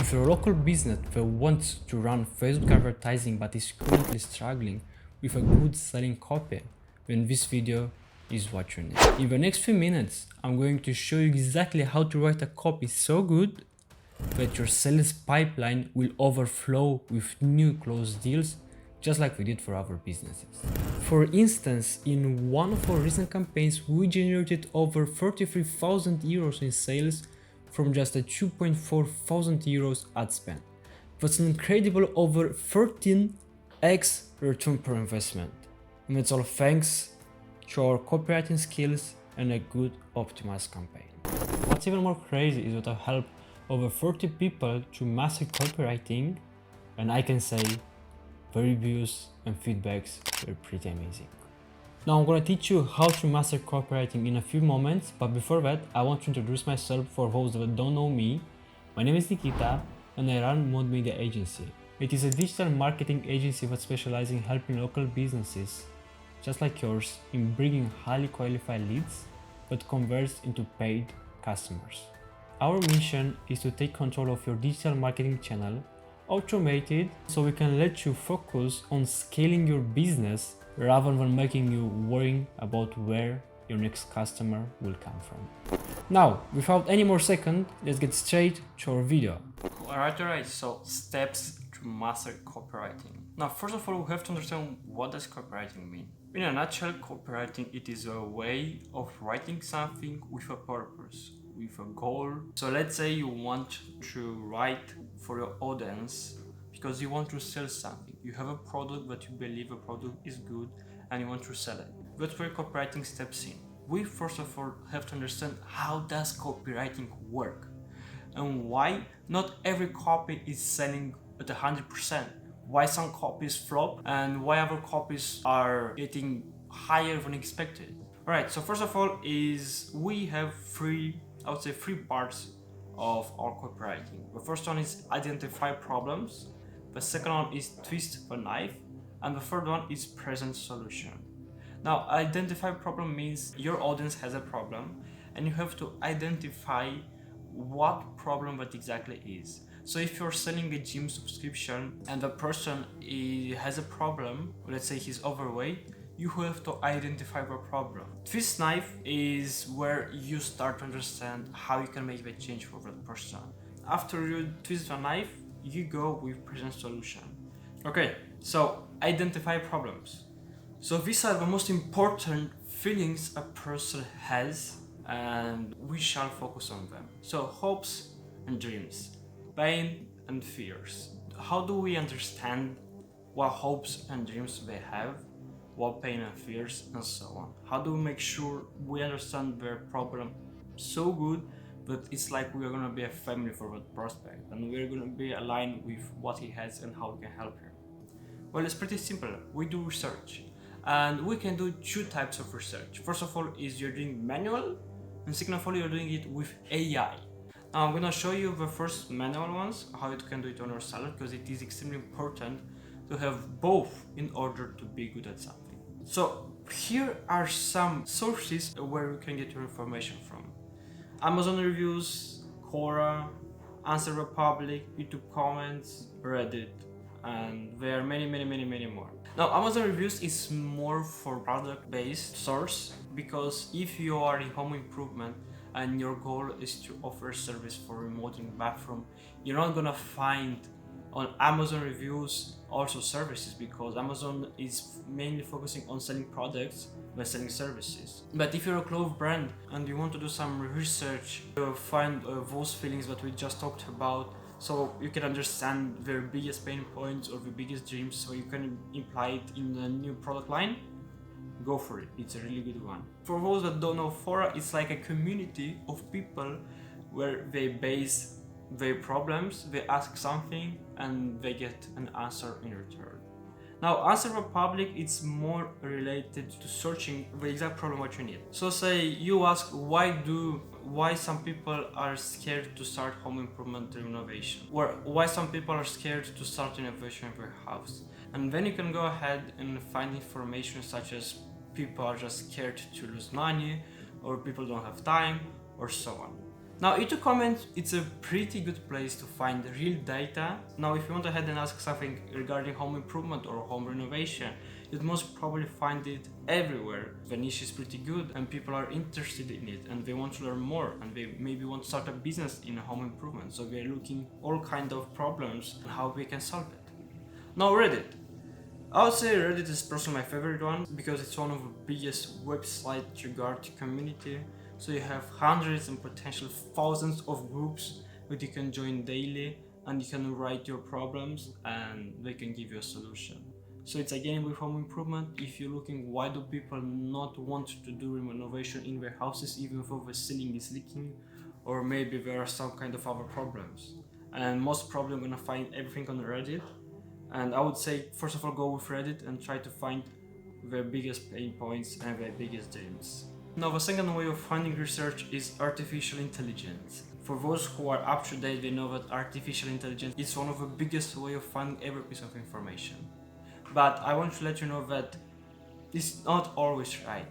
If you're a local business that wants to run Facebook advertising but is currently struggling with a good selling copy, then this video is what you need. In the next few minutes, I'm going to show you exactly how to write a copy so good that your sales pipeline will overflow with new closed deals, just like we did for other businesses. For instance, in one of our recent campaigns, we generated over 33,000 euros in sales from just a 2.4 thousand euros ad spend. That's an incredible over 13x return per investment. And that's all thanks to our copywriting skills and a good optimized campaign. What's even more crazy is that I've helped over 30 people to master copywriting, and I can say the reviews and feedbacks were pretty amazing. Now I'm gonna teach you how to master copywriting in a few moments, but before that I want to introduce myself for those that don't know me. My name is Nichita and I run Mod Media Agency. It is a digital marketing agency that specializes in helping local businesses, just like yours, in bringing highly qualified leads that converts into paid customers. Our mission is to take control of your digital marketing channel, automate it, so we can let you focus on scaling your business rather than making you worrying about where your next customer will come from. Now, without any more second, let's get straight to our video. Alright, so steps to master copywriting. Now, first of all, we have to understand what does copywriting mean. In a nutshell, copywriting, it is a way of writing something with a purpose, with a goal. So let's say you want to write for your audience because you want to sell something. You have a product that you believe a product is good and you want to sell it. That's where copywriting steps in. We first of all have to understand how does copywriting work and why not every copy is selling at 100%. Why some copies flop and why other copies are getting higher than expected. Alright, so first of all is we have three parts of our copywriting. The first one is identify problems, the second one is twist the knife, and the third one is present solution. Now, identify problem means your audience has a problem and you have to identify what problem that exactly is. So if you're selling a gym subscription and the person has a problem, let's say he's overweight, you have to identify the problem. Twist knife is where you start to understand how you can make the change for that person. After you twist the knife, you go with present solution. Okay, so identify problems. So these are the most important feelings a person has and we shall focus on them. So hopes and dreams, pain and fears. How do we understand what hopes and dreams they have, what pain and fears, and so on? How do we make sure we understand their problem so good that it's like we are gonna be a family for that prospect and we're gonna be aligned with what he has and how we can help him? Well, it's pretty simple. We do research and we can do two types of research. First of all is you're doing manual, and second of all you're doing it with AI. Now I'm gonna show you the first manual ones, how you can do it on yourself, because it is extremely important to have both in order to be good at something. So here are some sources where you can get your information from. Amazon reviews, Quora, Answer the Public, YouTube comments, Reddit, and there are many more. Now Amazon reviews is more for product based source, because if you are in home improvement and your goal is to offer service for remodeling bathroom, you're not gonna find on Amazon reviews also services, because Amazon is mainly focusing on selling products by selling services. But if you're a clothes brand and you want to do some research, you'll find those feelings that we just talked about, so you can understand their biggest pain points or the biggest dreams, so you can imply it in a new product line. Go for it, it's a really good one. For those that don't know, Quora, it's like a community of people where they base their problems, they ask something and they get an answer in return. Now Answer the Public, it's more related to searching the exact problem what you need. So say you ask why some people are scared to start home improvement renovation, or why some people are scared to start renovation of their house, and then you can go ahead and find information such as people are just scared to lose money, or people don't have time, or so on. Now, YouTube comments, it's a pretty good place to find real data. Now, if you want to head and ask something regarding home improvement or home renovation, you'd most probably find it everywhere. The niche is pretty good and people are interested in it and they want to learn more and they maybe want to start a business in home improvement. So we're looking all kind of problems and how we can solve it. Now, Reddit. I would say Reddit is personally my favorite one because it's one of the biggest websites regarding community. So you have hundreds and potential thousands of groups that you can join daily and you can write your problems and they can give you a solution. So it's again with home improvement, if you're looking why do people not want to do renovation in their houses even though the ceiling is leaking, or maybe there are some kind of other problems. And most probably I'm gonna find everything on Reddit. And I would say, first of all, go with Reddit and try to find their biggest pain points and their biggest dreams. Now, the second way of finding research is artificial intelligence. For those who are up to date, they know that artificial intelligence is one of the biggest way of finding every piece of information. But I want to let you know that it's not always right,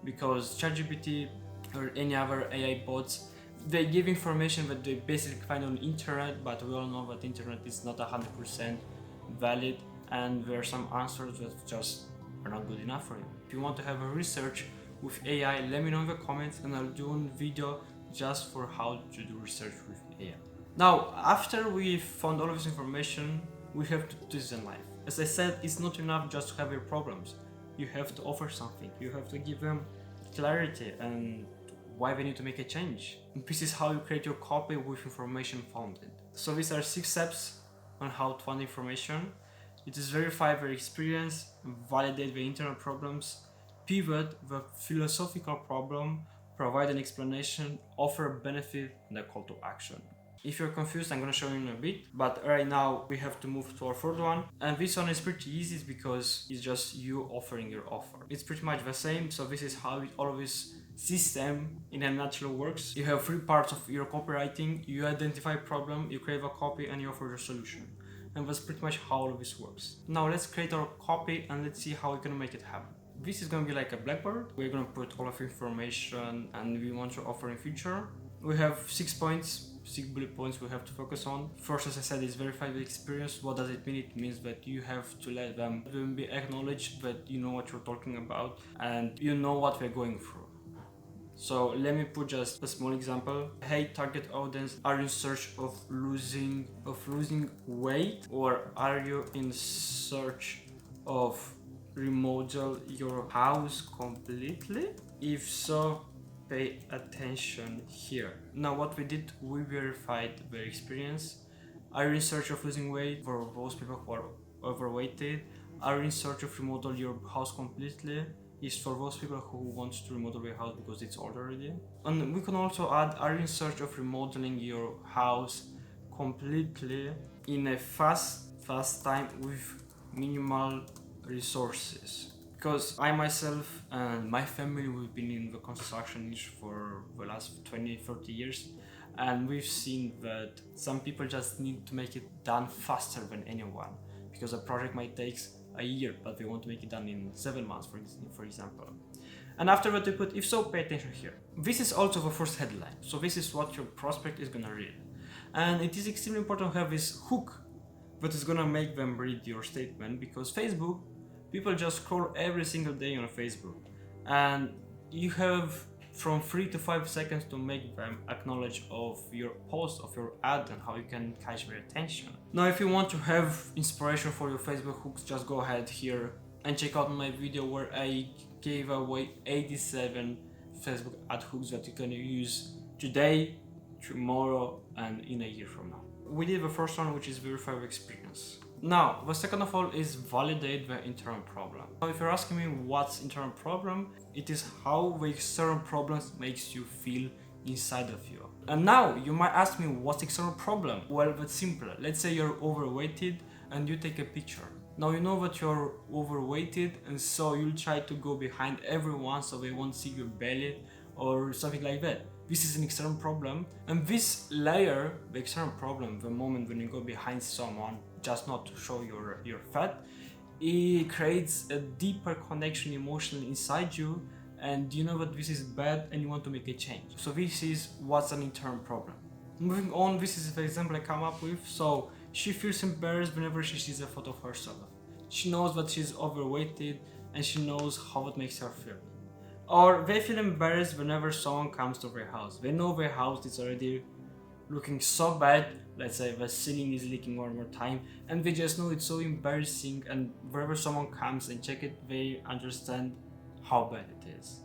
because ChatGPT or any other AI bots, they give information that they basically find on the internet, but we all know that the internet is not 100% valid and there are some answers that just are not good enough for you. If you want to have a research with AI, let me know in the comments and I'll do a video just for how to do research with AI. Now, after we've found all of this information, we have to do this in life. As I said, it's not enough just to have your problems. You have to offer something. You have to give them clarity and why they need to make a change. And this is how you create your copy with information founded. So these are 6 steps on how to find information. It is verify their experience, validate the internal problems, pivot the philosophical problem, provide an explanation, offer a benefit, and a call to action. If you're confused, I'm gonna show you in a bit, but right now we have to move to our third one. And this one is pretty easy because it's just you offering your offer. It's pretty much the same, so this is how all of this system in a nutshell works. You have 3 parts of your copywriting. You identify problem, you create a copy, and you offer your solution. And that's pretty much how all of this works. Now let's create our copy and let's see how we're gonna make it happen. This is gonna be like a blackboard. We're gonna put all of information and we want to offer in future. We have 6 points, 6 bullet points we have to focus on. First, as I said, is verify the experience. What does it mean? It means that you have to let them be acknowledged that you know what you're talking about and you know what we're going through. So let me put just a small example. Hey, target audience, are you in search of losing weight, or are you in search of remodel your house completely? If so, pay attention here. Now what we did, we verified their experience. Are you in search of losing weight? For those people who are overweighted. Are you in search of remodel your house completely? Is for those people who want to remodel their house because it's old already. And we can also add, are you in search of remodeling your house completely in a fast time with minimal resources? Because I myself and my family, we've been in the construction niche for the last 20-30 years, and we've seen that some people just need to make it done faster than anyone, because a project might take a year, but they want to make it done in 7 months, for example. And after that, they put, if so, pay attention here. This is also the first headline. So this is what your prospect is gonna read. And it is extremely important to have this hook that is gonna make them read your statement, because Facebook, people just scroll every single day on Facebook. And you have from 3 to 5 seconds to make them acknowledge of your post, of your ad, and how you can catch their attention. Now, if you want to have inspiration for your Facebook hooks, just go ahead here and check out my video where I gave away 87 Facebook ad hooks that you can use today, tomorrow, and in a year from now. We did the first one, which is verify the experience. Now, the second of all is validate the internal problem. Now, if you're asking me what's internal problem, it is how the external problems makes you feel inside of you. And now you might ask me, what's external problem? Well, that's simple. Let's say you're overweighted and you take a picture. Now you know that you're overweighted, and so you'll try to go behind everyone so they won't see your belly or something like that. This is an external problem, and this layer, the external problem, the moment when you go behind someone just not to show your fat, it creates a deeper connection emotionally inside you, and you know that this is bad and you want to make a change. So this is what's an internal problem. Moving on, this is the example I come up with. So she feels embarrassed whenever she sees a photo of herself. She knows that she's overweighted and she knows how it makes her feel. Or they feel embarrassed whenever someone comes to their house. They know their house is already looking so bad, let's say the ceiling is leaking one more time, and they just know it's so embarrassing, and whenever someone comes and check it, they understand how bad it is.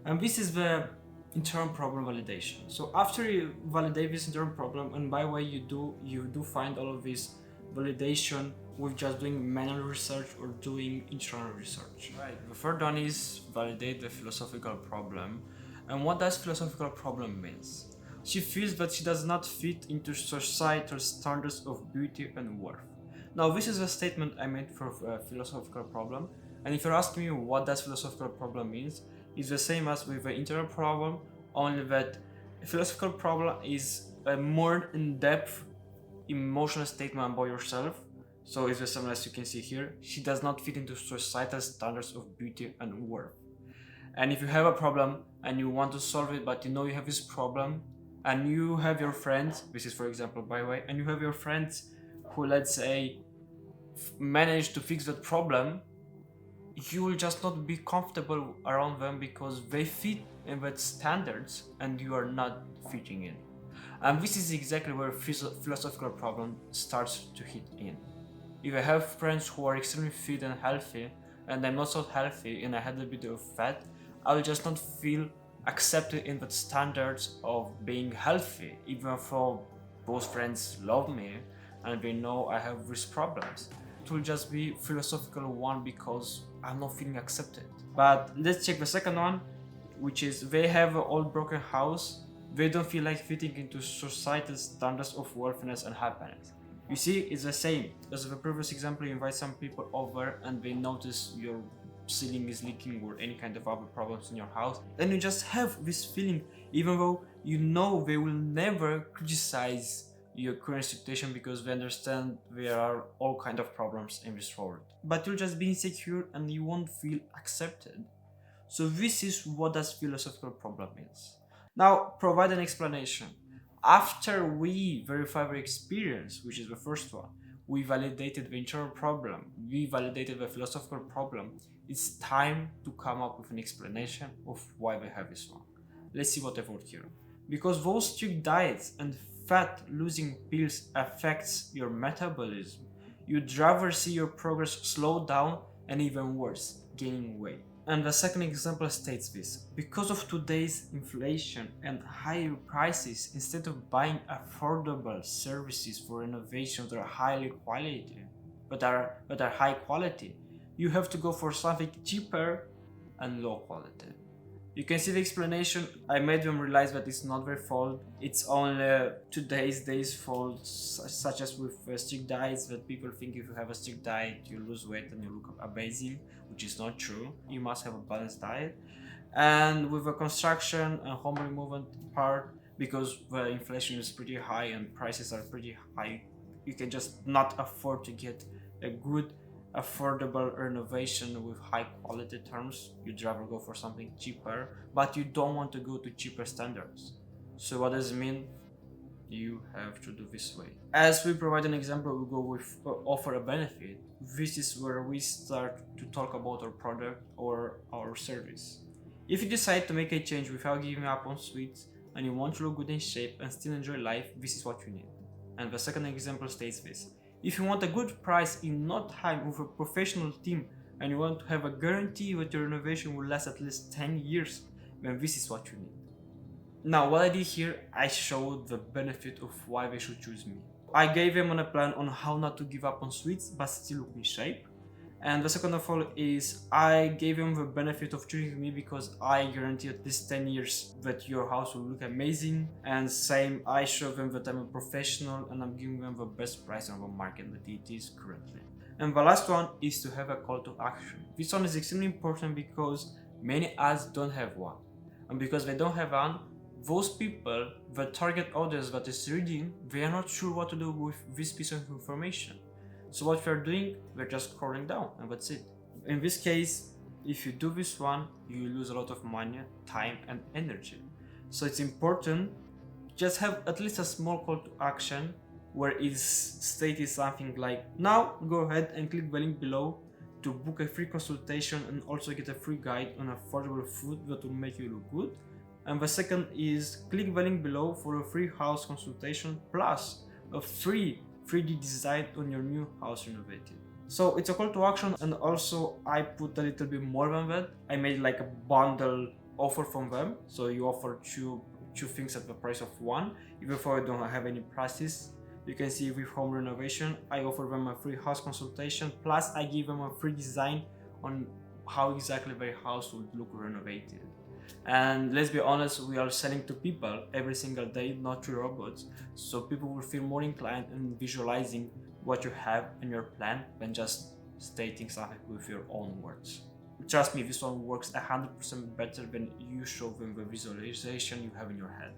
And this is the internal problem validation. So after you validate this internal problem, and by the way, you do find all of this validation with just doing manual research or doing internal research. Right. The third one is validate the philosophical problem. And what does philosophical problem means? She feels that she does not fit into societal standards of beauty and worth. Now, this is a statement I made for a philosophical problem, and if you're asking me what does philosophical problem means, it's the same as with the internal problem, only that a philosophical problem is a more in-depth emotional statement about yourself. So it's the same as you can see here. She does not fit into societal standards of beauty and worth. And if you have a problem and you want to solve it, but you know you have this problem, and you have your friends, this is for example by the way, and you have your friends who, let's say, manage to fix that problem, you will just not be comfortable around them because they fit in that standards and you are not fitting in. And this is exactly where philosophical problem starts to hit in. If I have friends who are extremely fit and healthy, and I'm not so healthy and I had a bit of fat, I will just not feel accepted in the standards of being healthy, even though both friends love me and they know I have these problems. It will just be philosophical one because I'm not feeling accepted. But let's check the second one, which is they have an old broken house. They don't feel like fitting into societal standards of worthiness and happiness. You see, it's the same. As the previous example, you invite some people over and they notice your ceiling is leaking or any kind of other problems in your house, then you just have this feeling, even though you know they will never criticize your current situation because they understand there are all kind of problems in this world, but you'll just be insecure and you won't feel accepted. So this is what does philosophical problem means. Now provide an explanation. After we verify our experience, which is the first one, we validated the internal problem, we validated the philosophical problem, it's time to come up with an explanation of why we have this one. Let's see what I wrote here. Because those strict diets and fat losing pills affects your metabolism, you'd rather see your progress slow down and even worse, gaining weight. And the second example states this: because of today's inflation and higher prices, instead of buying affordable services for renovation that are high quality, you have to go for something cheaper and low quality. You can see the explanation. I made them realize that it's not their fault. It's only today's days fault, such as with strict diets, that people think if you have a strict diet, you lose weight and you look amazing, which is not true. You must have a balanced diet. And with the construction and home improvement part, because the inflation is pretty high and prices are pretty high, you can just not afford to get a good affordable renovation with high quality terms. You'd rather go for something cheaper, but you don't want to go to cheaper standards. So what does it mean? You have to do this way. As we provide an example, we go with offer a benefit. This is where we start to talk about our product or our service. If you decide to make a change without giving up on sweets and you want to look good in shape and still enjoy life, this is what you need. And the second example states this: if you want a good price in no time with a professional team and you want to have a guarantee that your renovation will last at least 10 years, then this is what you need. Now, what I did here, I showed the benefit of why they should choose me. I gave them a plan on how not to give up on sweets but still look in shape. And the second of all is I gave them the benefit of choosing me because I guarantee at least 10 years that your house will look amazing. And same, I show them that I'm a professional and I'm giving them the best price on the market that it is currently. And the last one is to have a call to action. This one is extremely important because many ads don't have one. And because they don't have one, those people, the target audience that is reading, they are not sure what to do with this piece of information. So what we're doing, we're just scrolling down and that's it. In this case, If you do this one, you lose a lot of money, time and energy. So it's important just have at least a small call to action where it's stated something like, now go ahead and click the link below to book a free consultation and also get a free guide on affordable food that will make you look good. And the second is click the link below for a free house consultation plus a free 3D design on your new house renovated. So it's a call to action, and also I put a little bit more than that. I made like a bundle offer from them, so you offer two things at the price of one, even though I don't have any prices. You can see with home renovation, I offer them a free house consultation, plus I give them a free design on how exactly their house would look renovated. And let's be honest, we are selling to people every single day, not to robots. So people will feel more inclined in visualizing what you have in your plan than just stating something with your own words. Trust me, this one works 100% better than you show them the visualization you have in your head.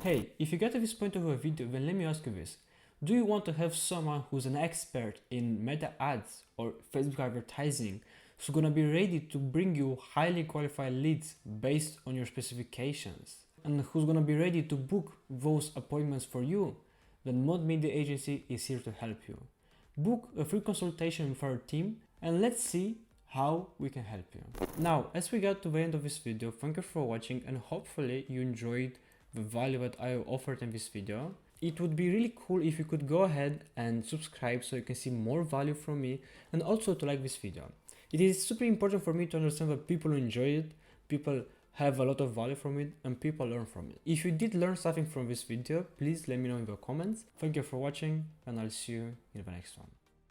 Hey, if you get to this point of a video, then let me ask you this. Do you want to have someone who's an expert in meta ads or Facebook advertising, who's gonna be ready to bring you highly qualified leads based on your specifications, and who's gonna be ready to book those appointments for you? Then Mod Media Agency is here to help you. Book a free consultation with our team and let's see how we can help you. Now, as we got to the end of this video, thank you for watching and hopefully you enjoyed the value that I offered in this video. It would be really cool if you could go ahead and subscribe so you can see more value from me, and also to like this video. It is super important for me to understand that people enjoy it, people have a lot of value from it, and people learn from it. If you did learn something from this video, please let me know in the comments. Thank you for watching and I'll see you in the next one.